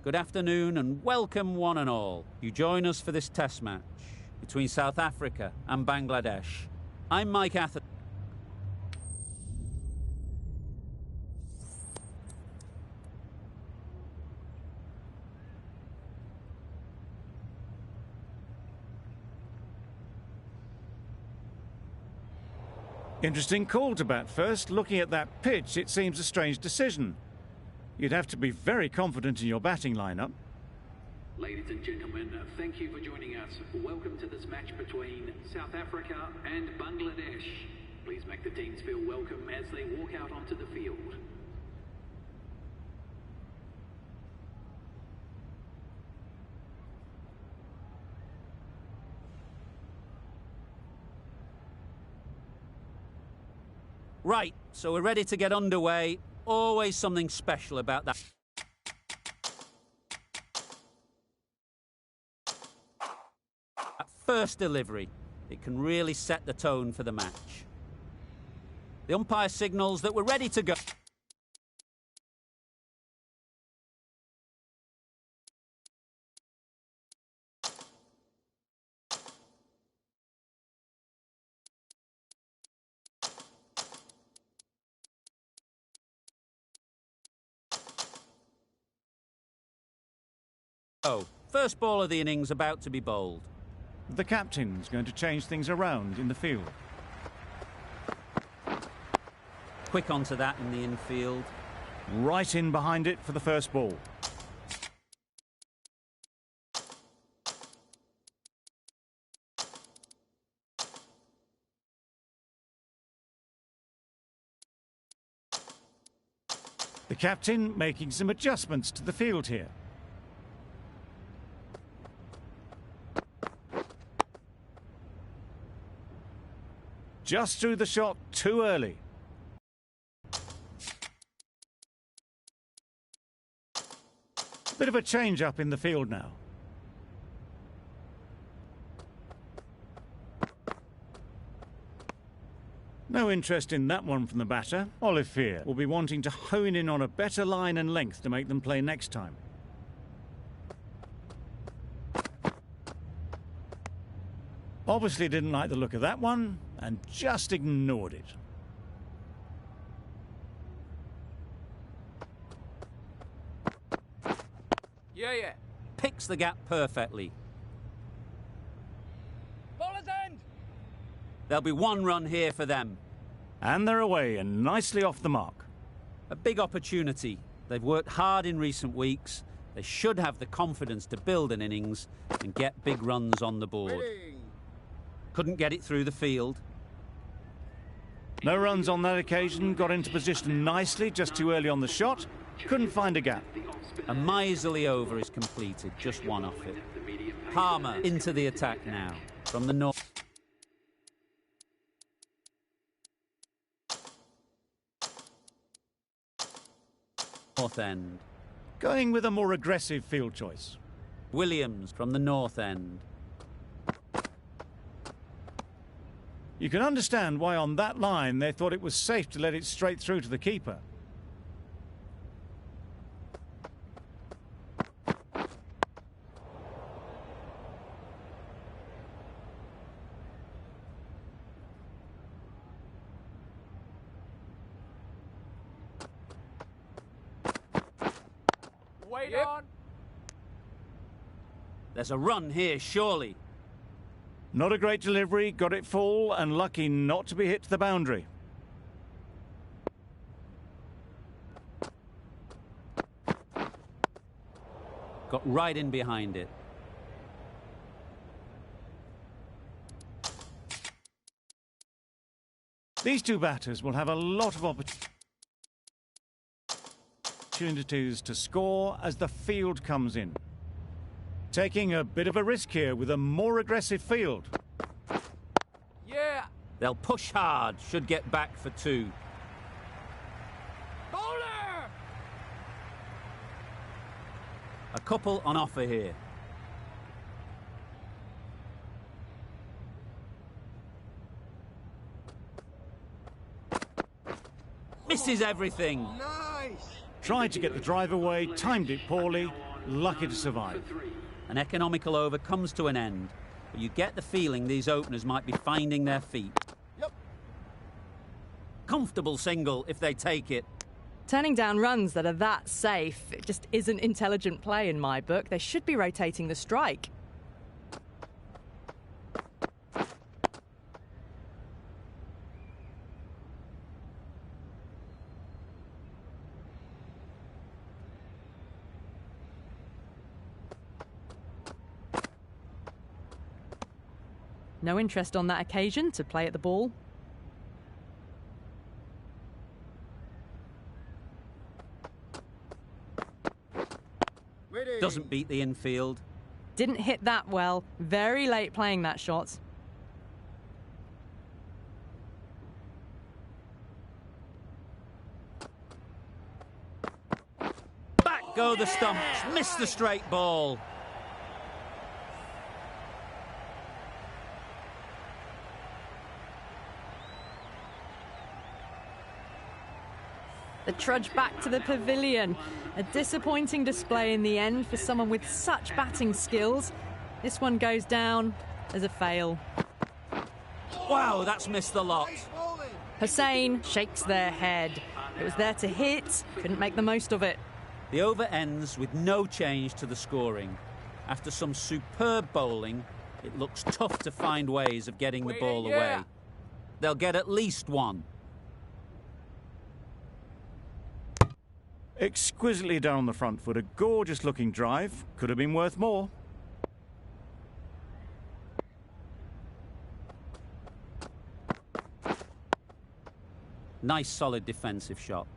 Good afternoon and welcome one and all. You join us for this test match between South Africa and Bangladesh. I'm Mike Atherton. Interesting call to bat first. Looking at that pitch, it seems a strange decision. You'd have to be very confident in your batting lineup. Ladies and gentlemen, thank you for joining us. Welcome to this match between South Africa and Bangladesh. Please make the teams feel welcome as they walk out onto the field. Right, so we're ready to get underway. Always something special about that. At first delivery, it can really set the tone for the match. The umpire signals that we're ready to go. Oh, first ball of the innings about to be bowled. The captain's going to change things around in the field. Quick onto that in the infield. Right in behind it for the first ball. The captain making some adjustments to the field here. Just threw the shot too early. Bit of a change-up in the field now. No interest in that one from the batter. Olivier will be wanting to hone in on a better line and length to make them play next time. Obviously didn't like the look of that one and just ignored it. Yeah. Picks the gap perfectly. Bowler's end! There'll be one run here for them. And they're away and nicely off the mark. A big opportunity. They've worked hard in recent weeks. They should have the confidence to build an innings and get big runs on the board. Couldn't get it through the field. No runs on that occasion, got into position nicely, just too early on the shot. Couldn't find a gap. A miserly over is completed, just one off it. Palmer into the attack now, from the north end. Going with a more aggressive field choice. Williams from the north end. You can understand why on that line they thought it was safe to let it straight through to the keeper. Wait on! There's a run here, surely. Not a great delivery, got it full and lucky not to be hit to the boundary. Got right in behind it. These two batters will have a lot of opportunities to score as the field comes in. Taking a bit of a risk here with a more aggressive field. Yeah! They'll push hard, should get back for two. Bowler! A couple on offer here. Oh, Misses everything. Nice! Tried to get the drive away, timed it poorly, lucky to survive. An economical over comes to an end, but you get the feeling these openers might be finding their feet. Yep. Comfortable single if they take it. Turning down runs that are that safe, it just isn't intelligent play in my book. They should be rotating the strike. No interest on that occasion to play at the ball. Waiting. Doesn't beat the infield. Didn't hit that well. Very late playing that shot. Back go the stumps. Missed the straight ball. The trudge back to the pavilion. A disappointing display in the end for someone with such batting skills. This one goes down as a fail. Wow, that's missed the lot. Hussain shakes their head. It was there to hit, couldn't make the most of it. The over ends with no change to the scoring. After some superb bowling, it looks tough to find ways of getting the ball away. They'll get at least one. Exquisitely done on the front foot. A gorgeous looking drive. Could have been worth more. Nice solid defensive shot.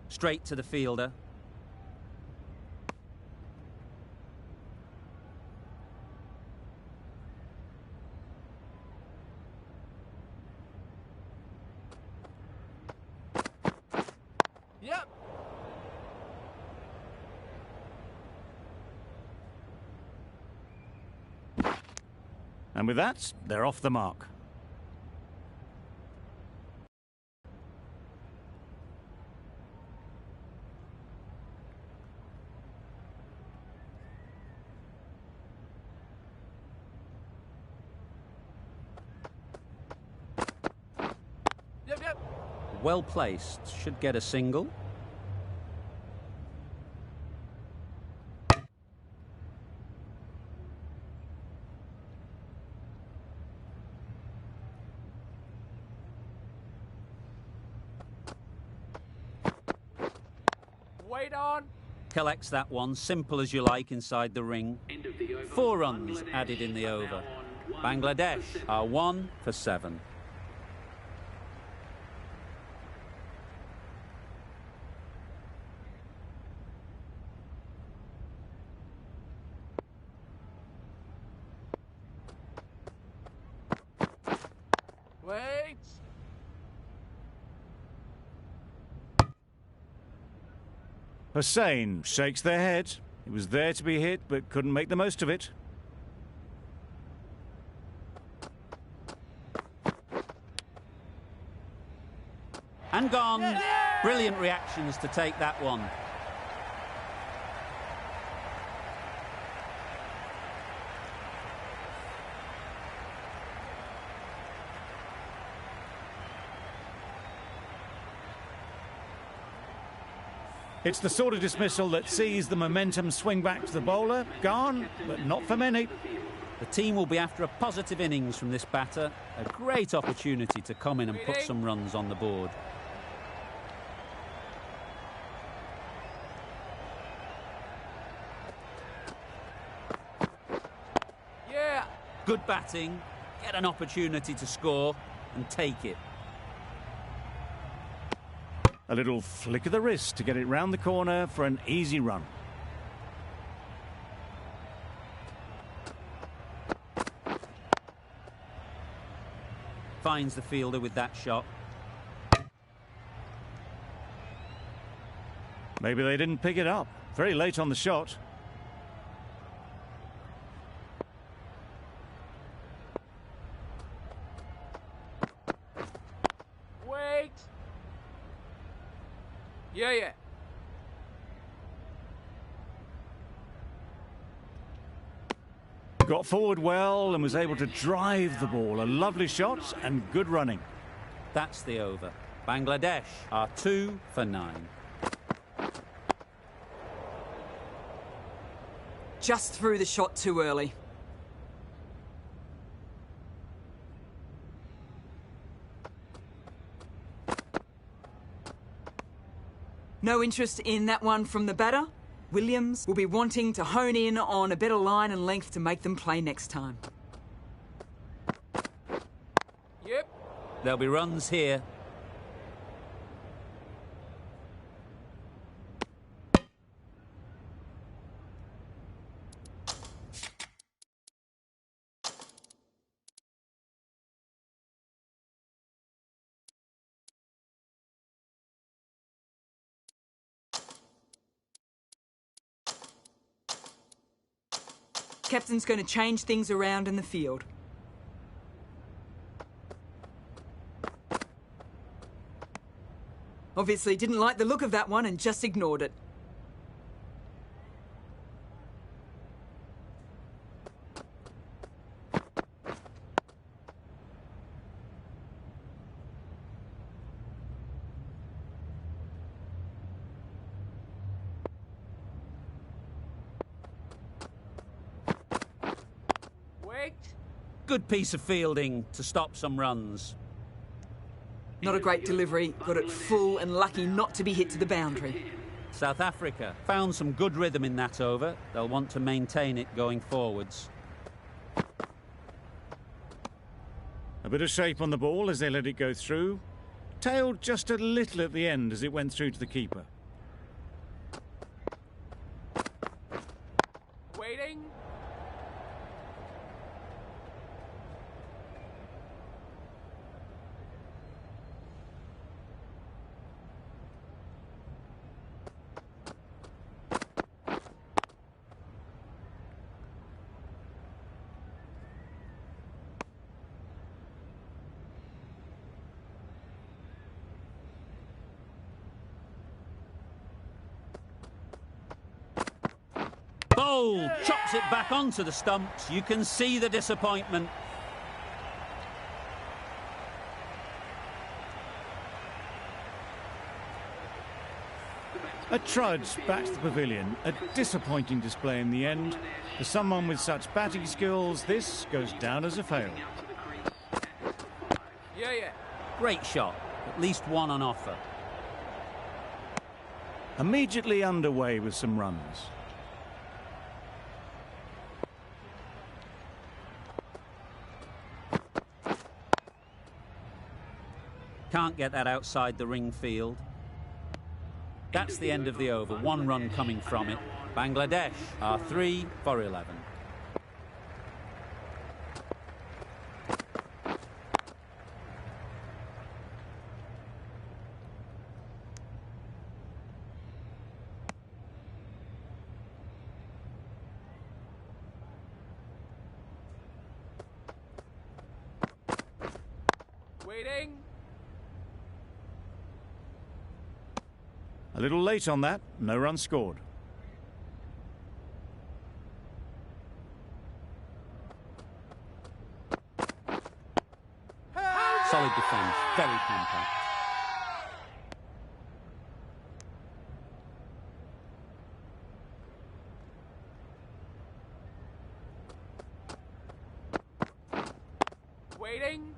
Straight to the fielder. Yep. And with that, they're off the mark. Yep. Well placed. Should get a single. Wait on. Collects that one, simple as you like, inside the ring. 4 runs added in the over. Bangladesh are 1 for 7. Wait. Hussain shakes their head. It was there to be hit, but couldn't make the most of it. And gone. Brilliant reactions to take that one. It's the sort of dismissal that sees the momentum swing back to the bowler. Gone, but not for many. The team will be after a positive innings from this batter. A great opportunity to come in and put some runs on the board. Yeah. Good batting, get an opportunity to score and take it. A little flick of the wrist to get it round the corner for an easy run. finds the fielder with that shot. Maybe they didn't pick it up. Very late on the shot. Wait. Yeah. Got forward well and was able to drive the ball. A lovely shot and good running. That's the over. Bangladesh are 2 for 9. Just threw the shot too early. No interest in that one from the batter. Williams will be wanting to hone in on a better line and length to make them play next time. Yep. There'll be runs here. Captain's going to change things around in the field. Obviously didn't like the look of that one and just ignored it. Wait. Good piece of fielding to stop some runs. Not a great delivery, got it full and lucky not to be hit to the boundary. South Africa found some good rhythm in that over. They'll want to maintain it going forwards. A bit of shape on the ball as they let it go through. Tailed just a little at the end as it went through to the keeper. Waiting. Bold, chops it back onto the stumps. You can see the disappointment. A trudge back to the pavilion. A disappointing display in the end. For someone with such batting skills, this goes down as a fail. Yeah. Great shot. At least one on offer. Immediately underway with some runs. Can't get that outside the ring field. That's the end of the over. 1 run coming from it. Bangladesh are 3 for 11. Waiting. A little late on that. No run scored. Solid defence. Very compact. Waiting.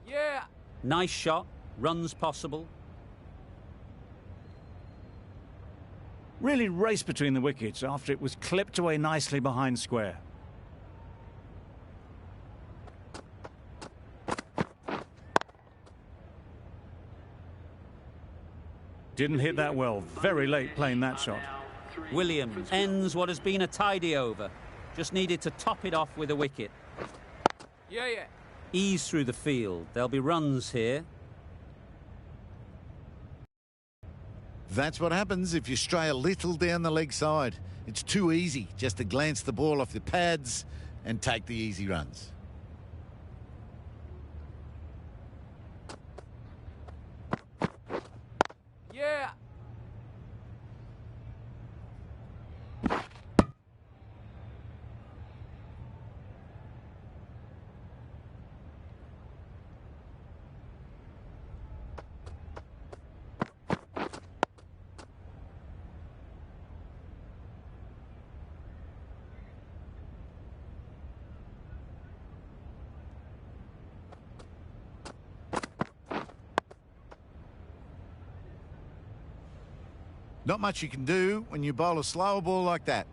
Yeah. Nice shot. Runs possible. Really raced between the wickets after it was clipped away nicely behind square. Didn't hit that well. Very late playing that shot. Williams ends what has been a tidy over. Just needed to top it off with a wicket. Yeah. Ease through the field. There'll be runs here. That's what happens if you stray a little down the leg side. It's too easy just to glance the ball off the pads and take the easy runs. Yeah. Not much you can do when you bowl a slower ball like that.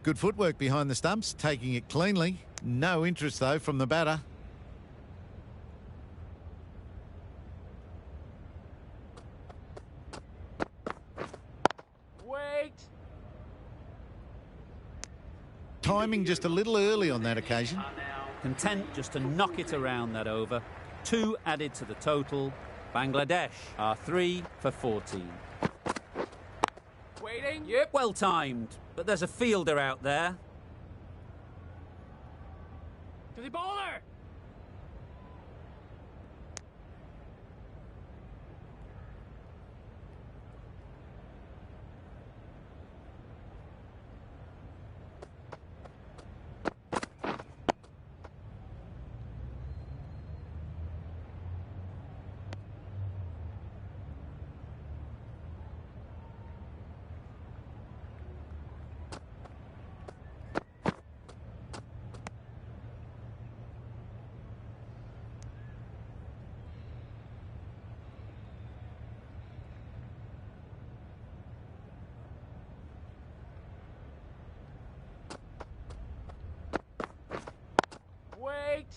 Good footwork behind the stumps, taking it cleanly. No interest, though, from the batter. Wait. Timing just a little early on that occasion. Content just to knock it around that over. 2 added to the total. Bangladesh are 3 for 14. Waiting. Yep. Well timed, but there's a fielder out there. To the bowler. Wait.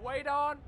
Wait on.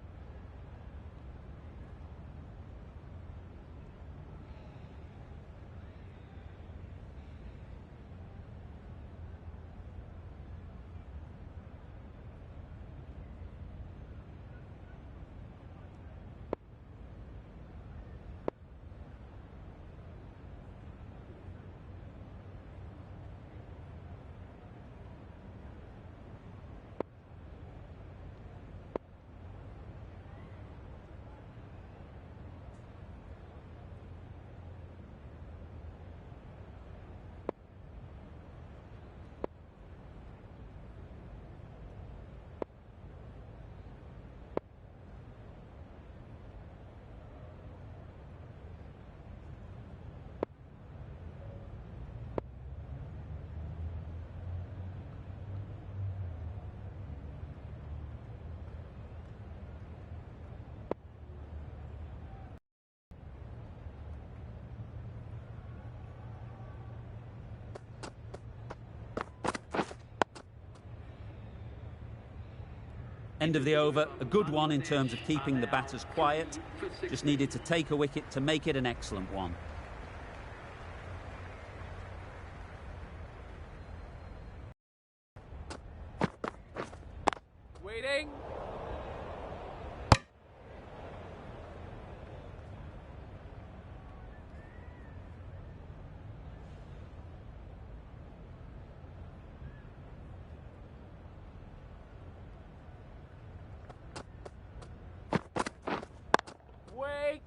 End of the over, a good one in terms of keeping the batters quiet. Just needed to take a wicket to make it an excellent one. Waiting. Wait.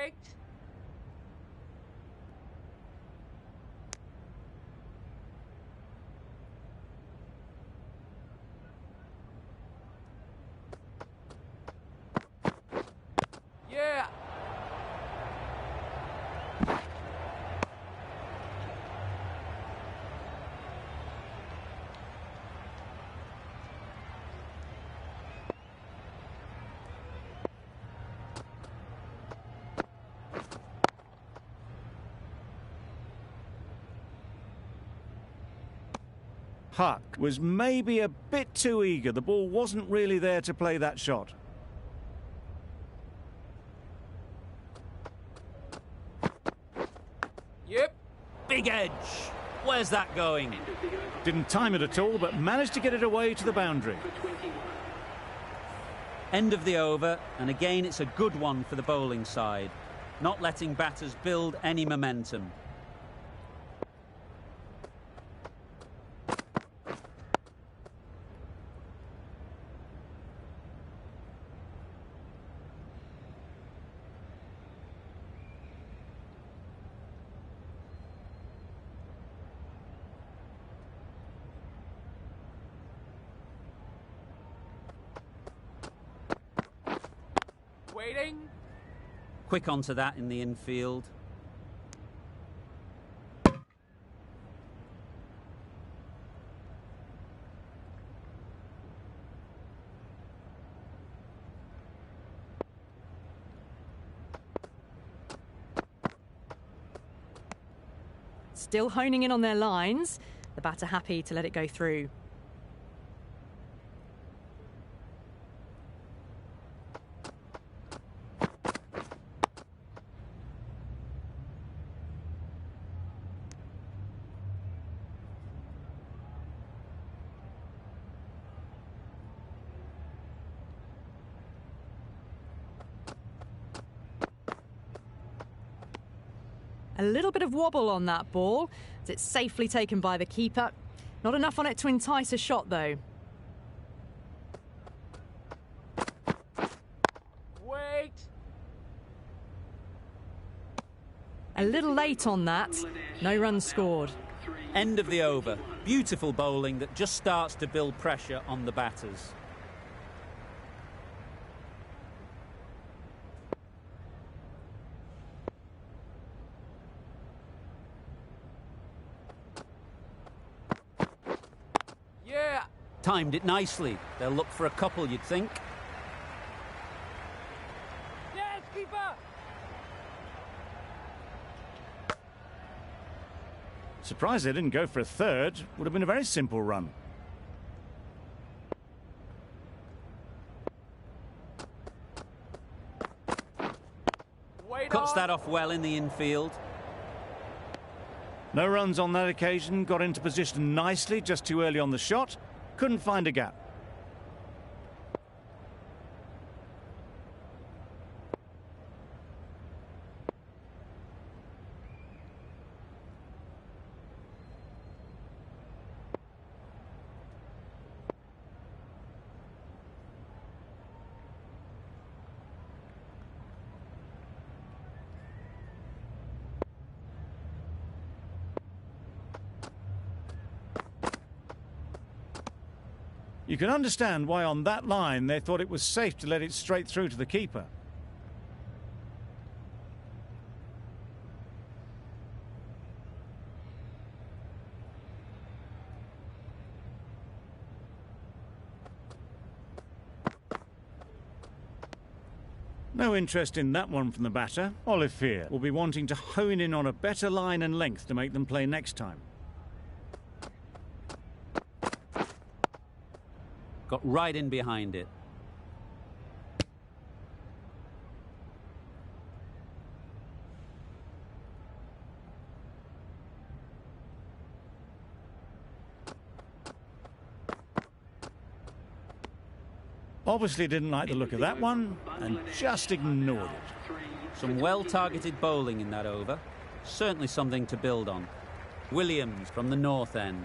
Wait. Yeah. Huck was maybe a bit too eager. The ball wasn't really there to play that shot. Yep. Big edge. Where's that going? Didn't time it at all, but managed to get it away to the boundary. End of the over, and again it's a good one for the bowling side, not letting batters build any momentum. Waiting. Quick onto that in the infield. Still honing in on their lines. The batter happy to let it go through. A little bit of wobble on that ball, as it's safely taken by the keeper. Not enough on it to entice a shot, though. Wait. A little late on that. No runs scored. End of the over. Beautiful bowling that just starts to build pressure on the batters. Yeah. Timed it nicely. They'll look for a couple, you'd think. Yes, keeper. Surprised they didn't go for a third. Would have been a very simple run. Wait Cuts on. that off well in the infield. No runs on that occasion. Got into position nicely, just too early on the shot. Couldn't find a gap. You can understand why on that line they thought it was safe to let it straight through to the keeper. No interest in that one from the batter. Olivier will be wanting to hone in on a better line and length to make them play next time. Got right in behind it. Obviously didn't like the look of that one and just ignored it. Some well-targeted bowling in that over. Certainly something to build on. Williams from the north end.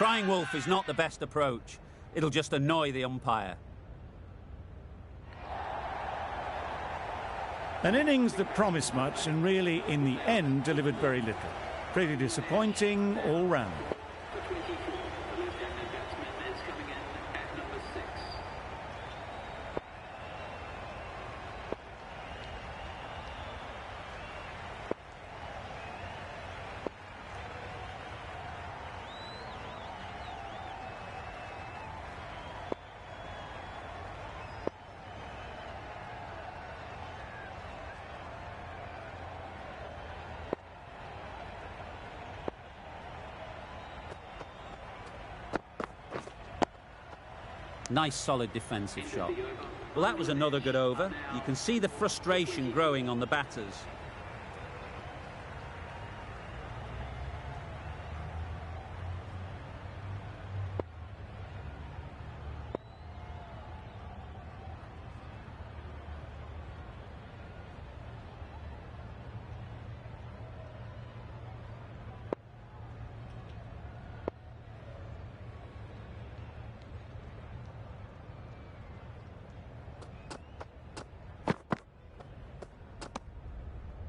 Crying wolf is not the best approach. It'll just annoy the umpire. An innings that promised much and really, in the end, delivered very little. Pretty disappointing all round. For 24, the left-handed batsman is coming in at number 6. Nice solid defensive shot. Well, that was another good over. You can see the frustration growing on the batters.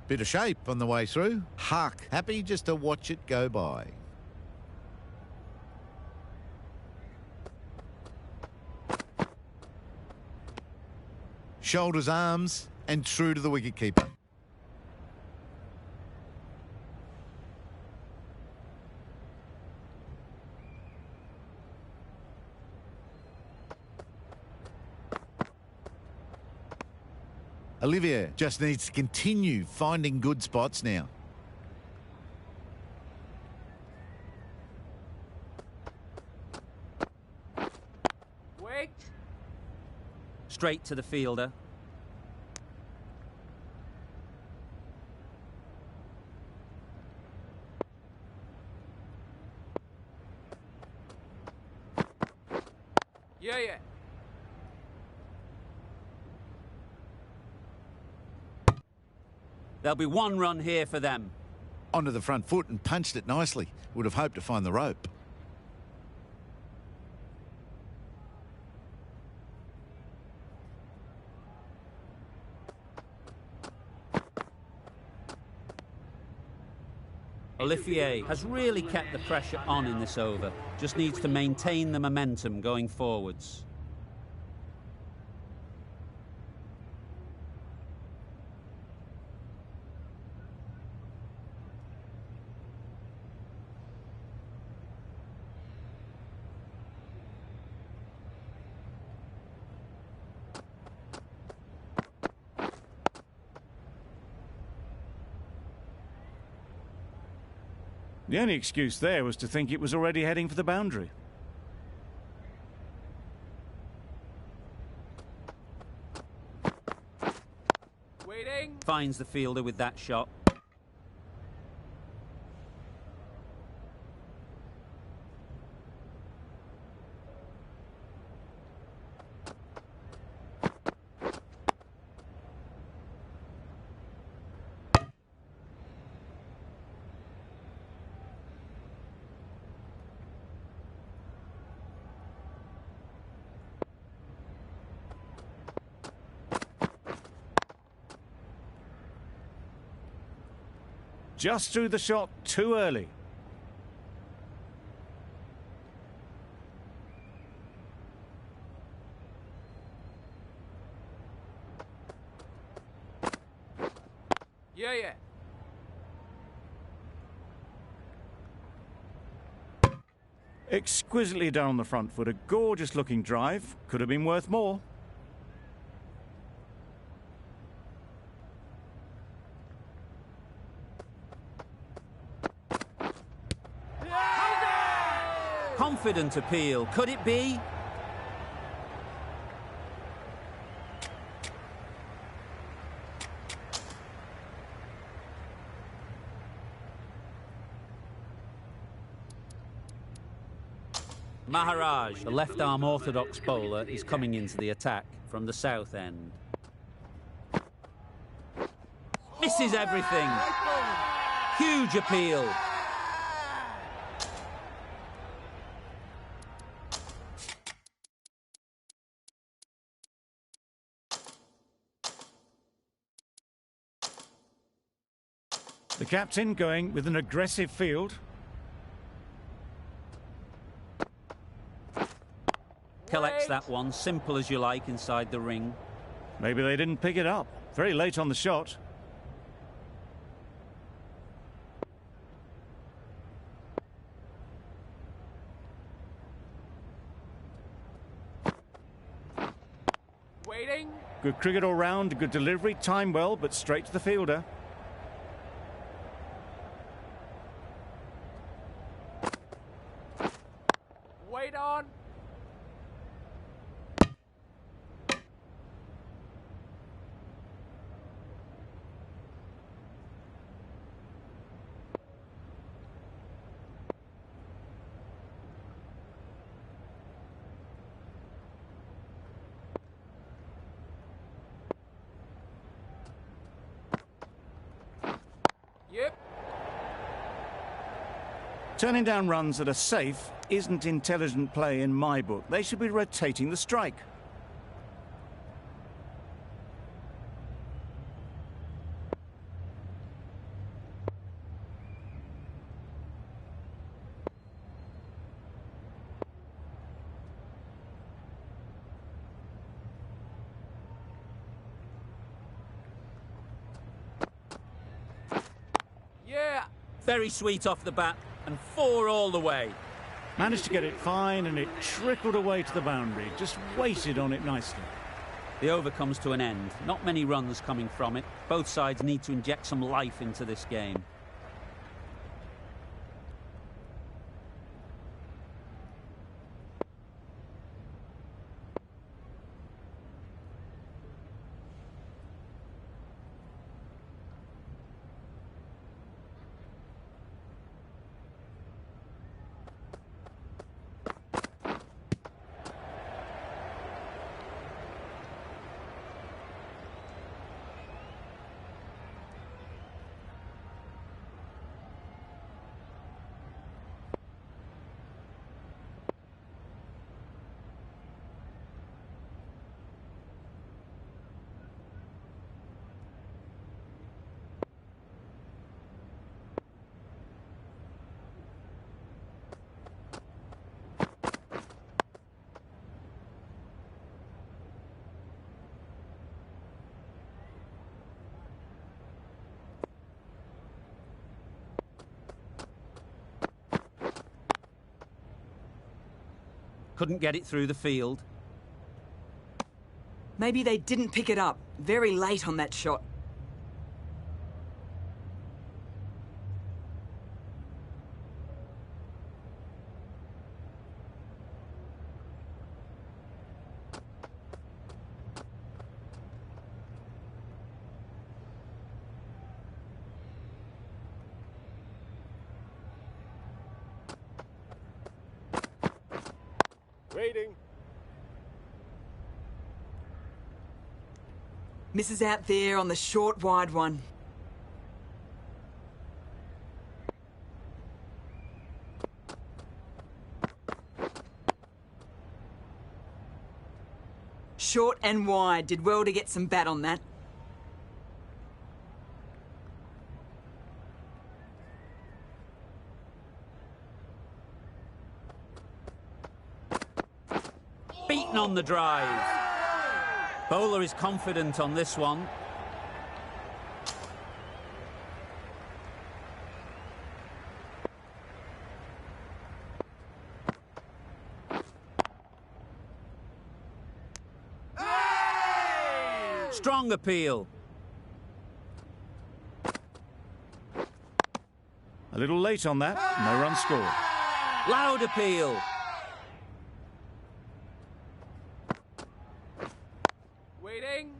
Bit of shape on the way through. Hark, happy just to watch it go by. Shoulders, arms, and true to the wicketkeeper. Olivier just needs to continue finding good spots now. Wait. Straight to the fielder. Yeah. There'll be one run here for them. Onto the front foot and punched it nicely. Would have hoped to find the rope. Olivier has really kept the pressure on in this over. Just needs to maintain the momentum going forwards. The only excuse there was to think it was already heading for the boundary. Waiting. Finds the fielder with that shot. Just threw the shot too early. Yeah. Exquisitely done on the front foot. A gorgeous looking drive. Could have been worth more. Confident appeal. Could it be? Maharaj, the left-arm orthodox bowler, is coming into the attack from the south end. Misses everything. Huge appeal. The captain going with an aggressive field. Collects that one, simple as you like, inside the ring. Maybe they didn't pick it up. Very late on the shot. Waiting. Good cricket all round, good delivery, time well, but straight to the fielder. Wait on. Yep. Turning down runs that are safe isn't intelligent play in my book. They should be rotating the strike. Yeah. Very sweet off the bat, and 4 all the way. Managed to get it fine, and it trickled away to the boundary. Just waited on it nicely. The over comes to an end. Not many runs coming from it. Both sides need to inject some life into this game. Couldn't get it through the field. Maybe they didn't pick it up. Very late on that shot. Waiting. Misses out there on the short, wide one. Short and wide. Did well to get some bat on that. Beaten on the drive. Bowler is confident on this one. Strong appeal. A little late on that, no run scored. Loud appeal. Waiting.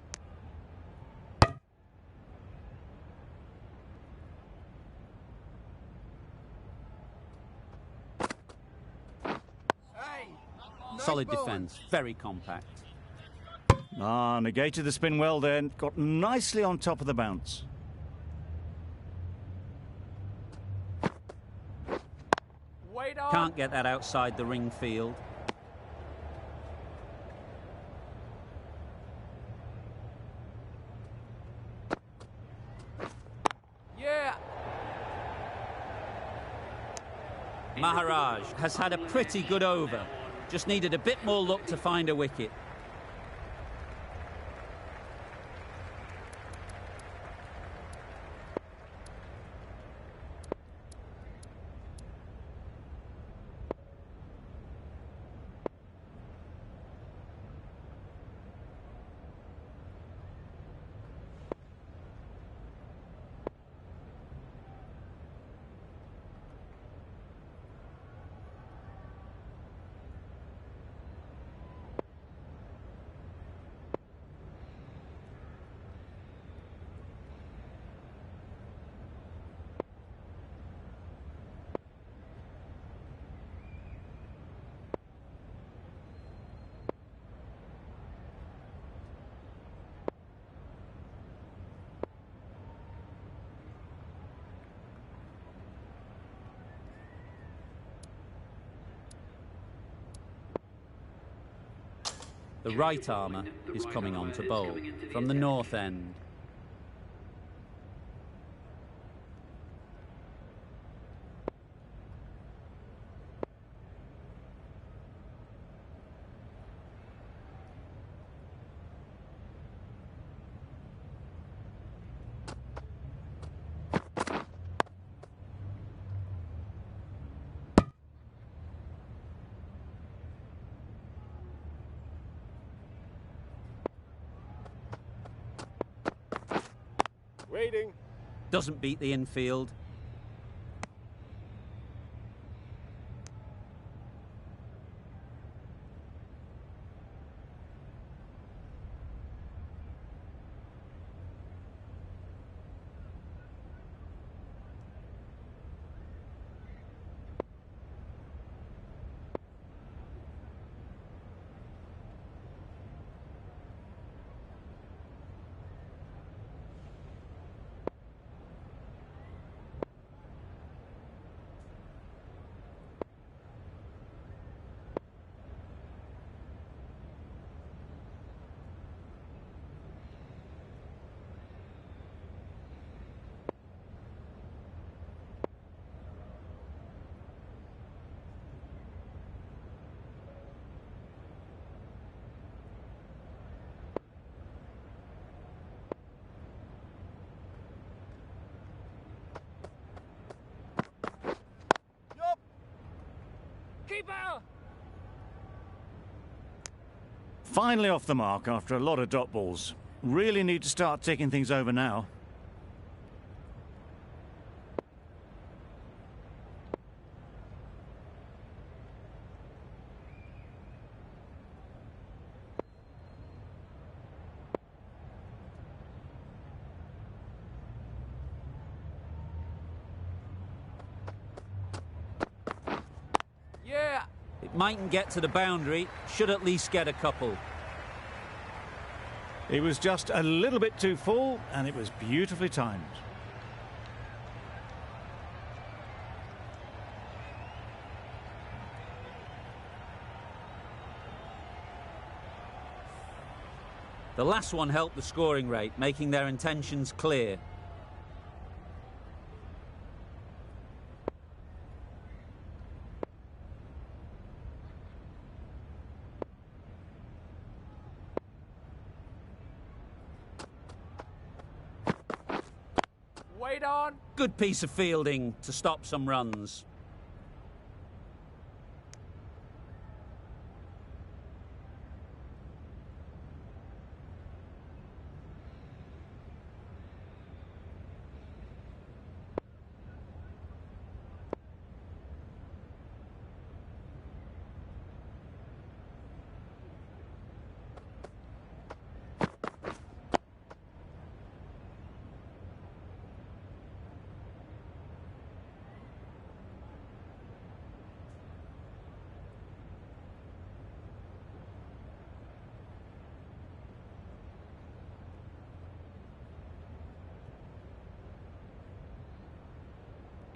Solid defence, very compact. Negated the spin well then, got nicely on top of the bounce. Wait on. Can't get that outside the ring field. Yeah. Maharaj has had a pretty good over. Just needed a bit more luck to find a wicket. The right armour is coming on to bowl from the north end. Waiting. Doesn't beat the infield. Keeper! Finally off the mark after a lot of dot balls. Really need to start taking things over now. Yeah! It mightn't get to the boundary, should at least get a couple. It was just a little bit too full, and it was beautifully timed. The last one helped the scoring rate, making their intentions clear. Wait on. Good piece of fielding to stop some runs.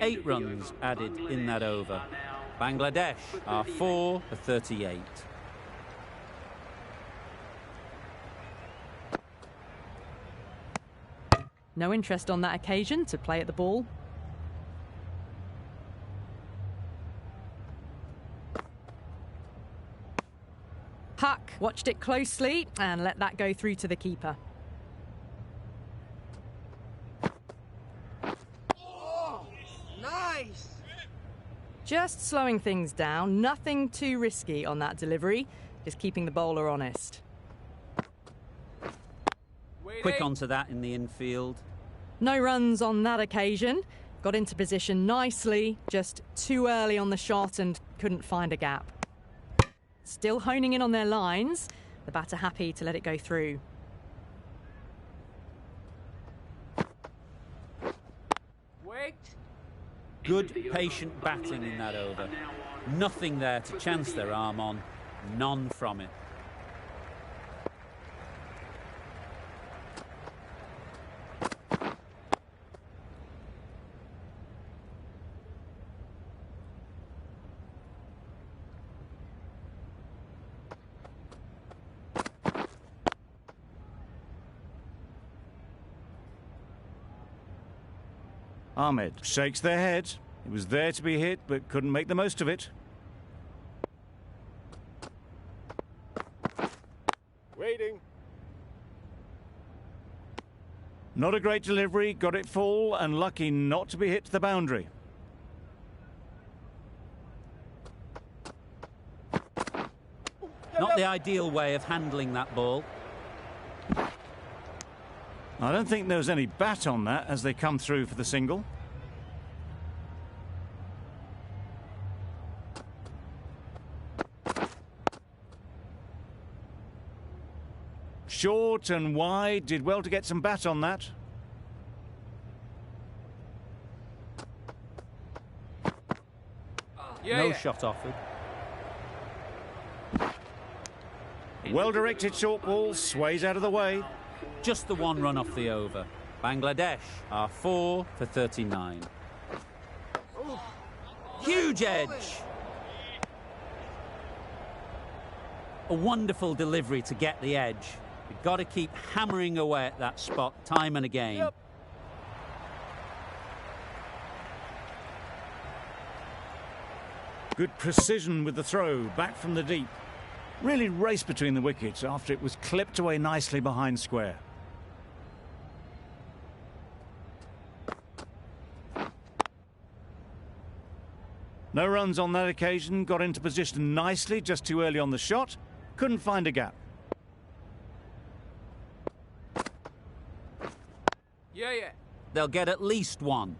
Eight runs added in that over. Bangladesh are 4 for 38. No interest on that occasion to play at the ball. Watched it closely and let that go through to the keeper. Oh, nice! Just slowing things down, nothing too risky on that delivery, just keeping the bowler honest. Quick onto that in the infield. No runs on that occasion. Got into position nicely, just too early on the shot and couldn't find a gap. Still honing in on their lines, the batter happy to let it go through. Wait. Good, patient batting in that over. Nothing there to chance their arm on. None from it. Ahmed shakes their head. It was there to be hit, but couldn't make the most of it. Waiting. Not a great delivery, got it full, and lucky not to be hit to the boundary. Not the ideal way of handling that ball. I don't think there was any bat on that as they come through for the single. Short and wide, did well to get some bat on that. No shot offered. Well-directed short ball, sways out of the way. Just the one run off the over. Bangladesh are 4 for 39. Huge edge. A wonderful delivery to get the edge. You've got to keep hammering away at that spot time and again. Yep. Good precision with the throw, back from the deep. Really raced between the wickets after it was clipped away nicely behind square. No runs on that occasion, got into position nicely, just too early on the shot. Couldn't find a gap. Yeah. They'll get at least one.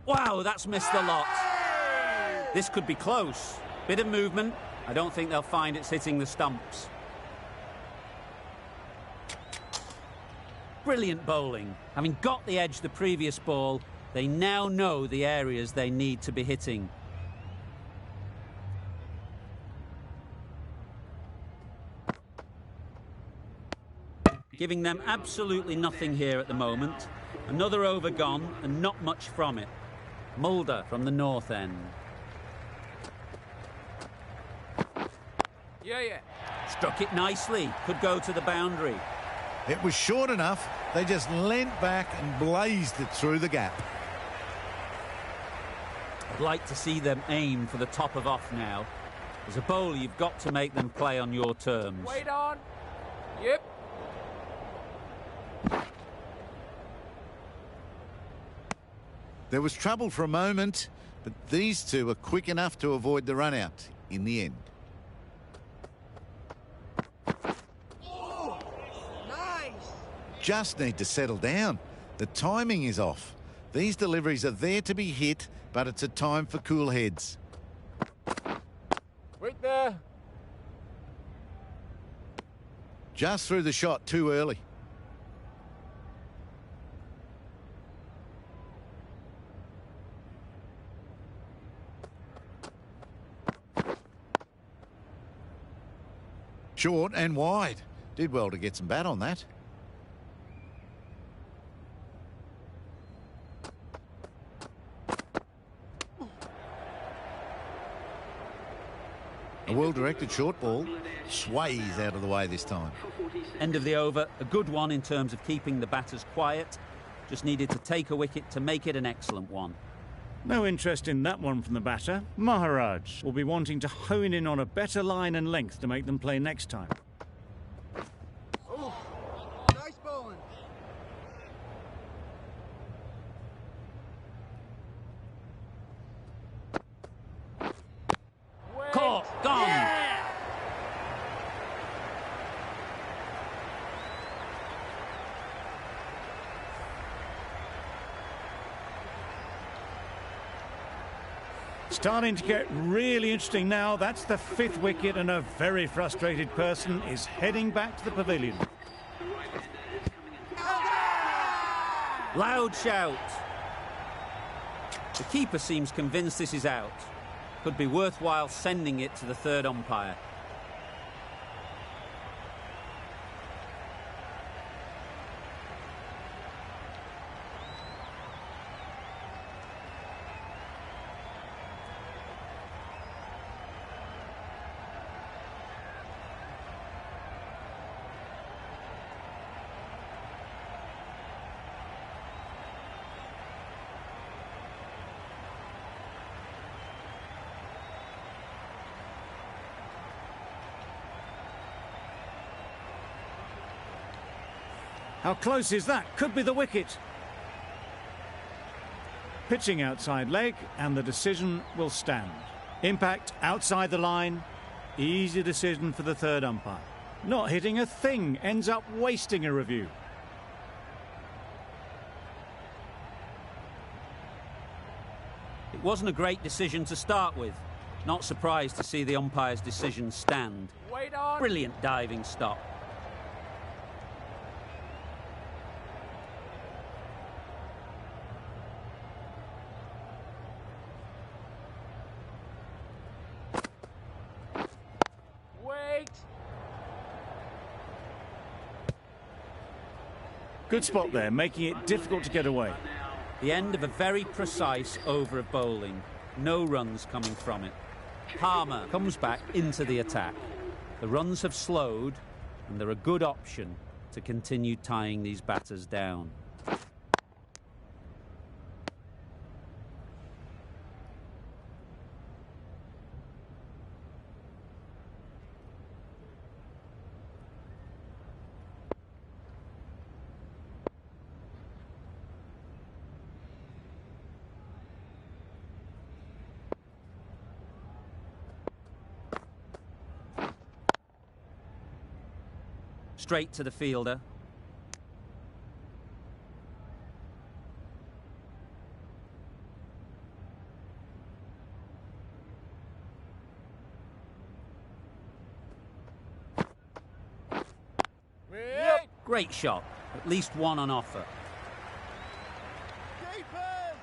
Wow, that's missed a lot. This could be close. Bit of movement. I don't think they'll find it's hitting the stumps. Brilliant bowling. Having got the edge the previous ball, they now know the areas they need to be hitting. Giving them absolutely nothing here at the moment. Another over gone and not much from it. Mulder from the north end. Yeah. Struck it nicely. Could go to the boundary. It was short enough. They just leant back and blazed it through the gap. I'd like to see them aim for the top of off now. As a bowler, you've got to make them play on your terms. Wait on. Yep. There was trouble for a moment, but these two were quick enough to avoid the run-out in the end. Oh, nice! Just need to settle down. The timing is off. These deliveries are there to be hit, but it's a time for cool heads. Wait there. Just threw the shot too early. Short and wide. Did well to get some bat on that. A well-directed short ball sways out of the way this time. End of the over, a good one in terms of keeping the batters quiet. Just needed to take a wicket to make it an excellent one. No interest in that one from the batter. Maharaj will be wanting to hone in on a better line and length to make them play next time. Oh, nice bowling. Caught, gone. Yeah! Starting to get really interesting now. That's the 5th wicket, and a very frustrated person is heading back to the pavilion. Loud shout. The keeper seems convinced this is out. Could be worthwhile sending it to the third umpire. How close is that? Could be the wicket. Pitching outside leg, and the decision will stand. Impact outside the line. Easy decision for the third umpire. Not hitting a thing, ends up wasting a review. It wasn't a great decision to start with. Not surprised to see the umpire's decision stand. Wait on. Brilliant diving stop. Wait. Good spot there, making it difficult to get away. The end of a very precise over of bowling. No runs coming from it. Palmer comes back into the attack. The runs have slowed, and they're a good option to continue tying these batters down. Straight to the fielder. Yep. Great shot. At least one on offer. Keepers!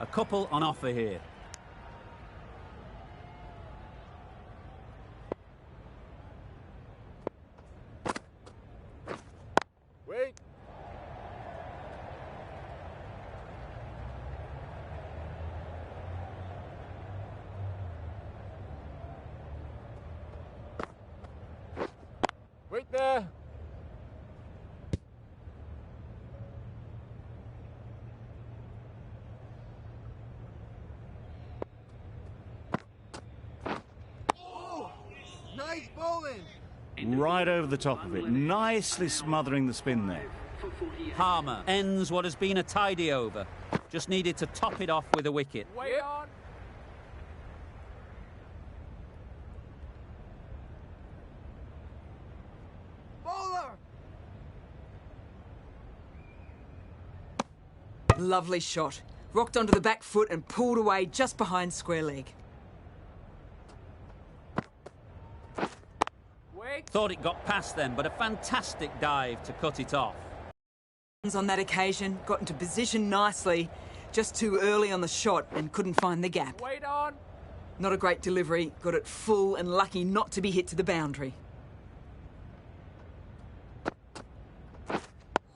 A couple on offer here. Wait. Wait there. Oh, nice bowling. Right over the top of it, nicely smothering the spin there. Palmer ends what has been a tidy over. Just needed to top it off with a wicket. Wait on. Bowler! Lovely shot. Rocked onto the back foot and pulled away just behind square leg. Wait. Thought it got past them, but a fantastic dive to cut it off. On that occasion, got into position nicely, just too early on the shot and couldn't find the gap. Wait on. Not a great delivery, got it full and lucky not to be hit to the boundary.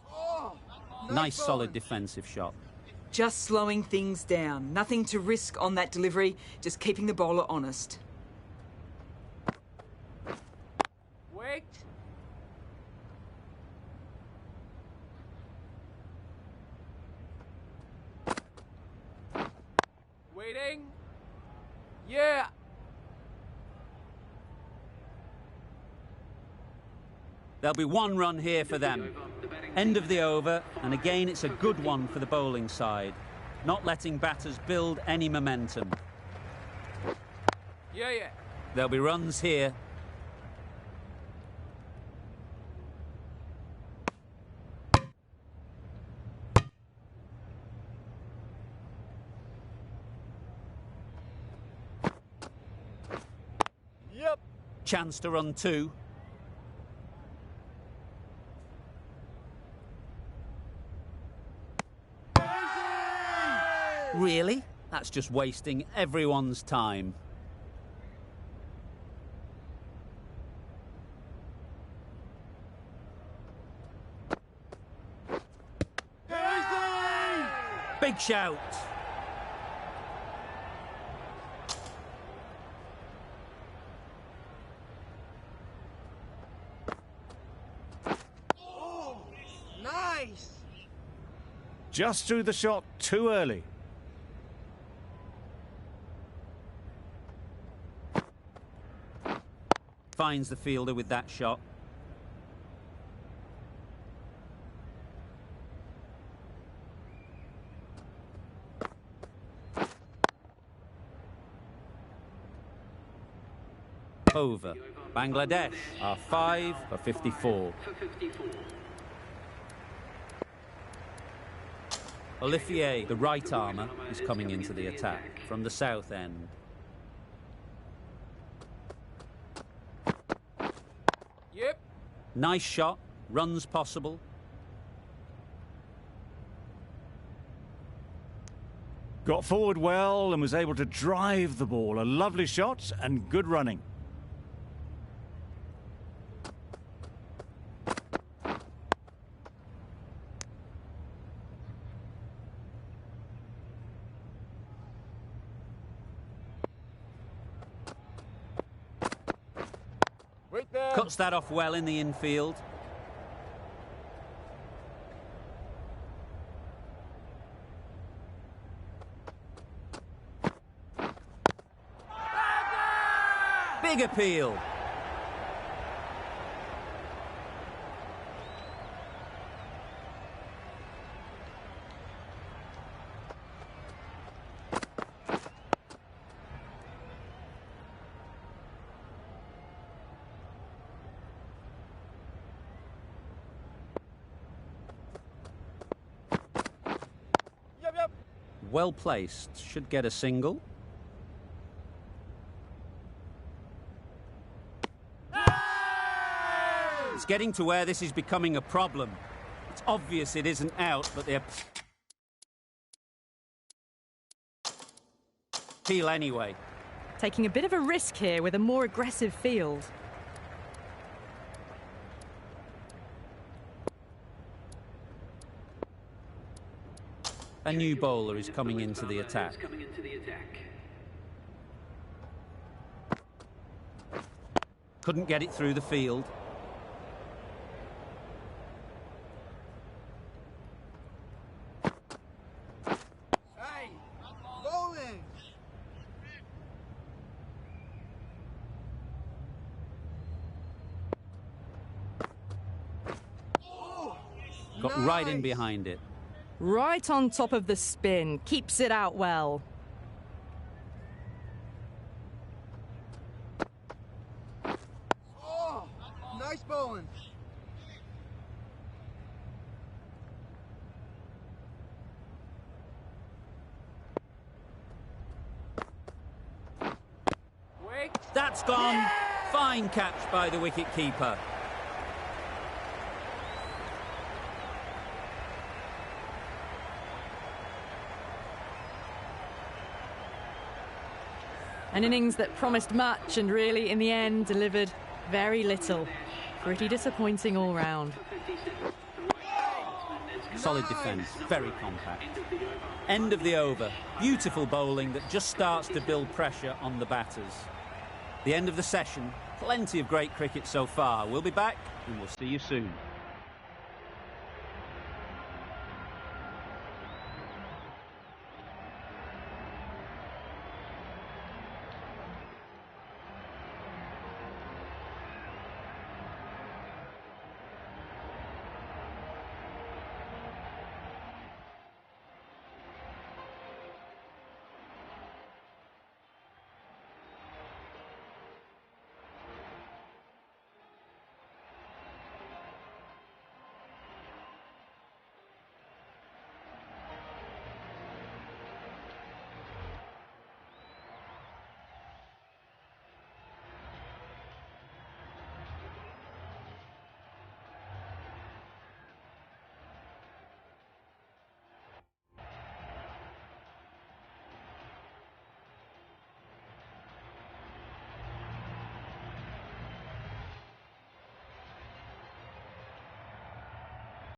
Oh, Nice bowling. solid defensive shot. Just slowing things down. Nothing to risk on that delivery, just keeping the bowler honest. Wait. Waiting. Yeah. There'll be one run here for them. End of the over, and again it's a good one for the bowling side. Not letting batters build any momentum. Yeah. There'll be runs here. Yep. Chance to run two. Really? That's just wasting everyone's time. Big shout. Oh, nice. Just threw the shot too early. Finds the fielder with that shot. Over. Bangladesh are 5 for 54. Olivier, the right armour, is coming into the attack from the south end. Yep. Nice shot, runs possible. Got forward well and was able to drive the ball. A lovely shot and good running. Wait there. Cuts that off well in the infield. Big appeal. Yep. Well placed. Should get a single. It's getting to where this is becoming a problem. It's obvious it isn't out, but they're appeal anyway. Taking a bit of a risk here with a more aggressive field. A new bowler is coming into the attack. Couldn't get it through the field. Hey, bowling. Oh, Got right in nice. behind it. Right on top of the spin. Keeps it out well. Oh, nice bowling. Wait. That's gone. Fine catch by the wicket-keeper. An innings that promised much and really, in the end, delivered very little. Pretty disappointing all round. Solid defence, very compact. End of the over. Beautiful bowling that just starts to build pressure on the batters. The end of the session. Plenty of great cricket so far. We'll be back and we'll see you soon.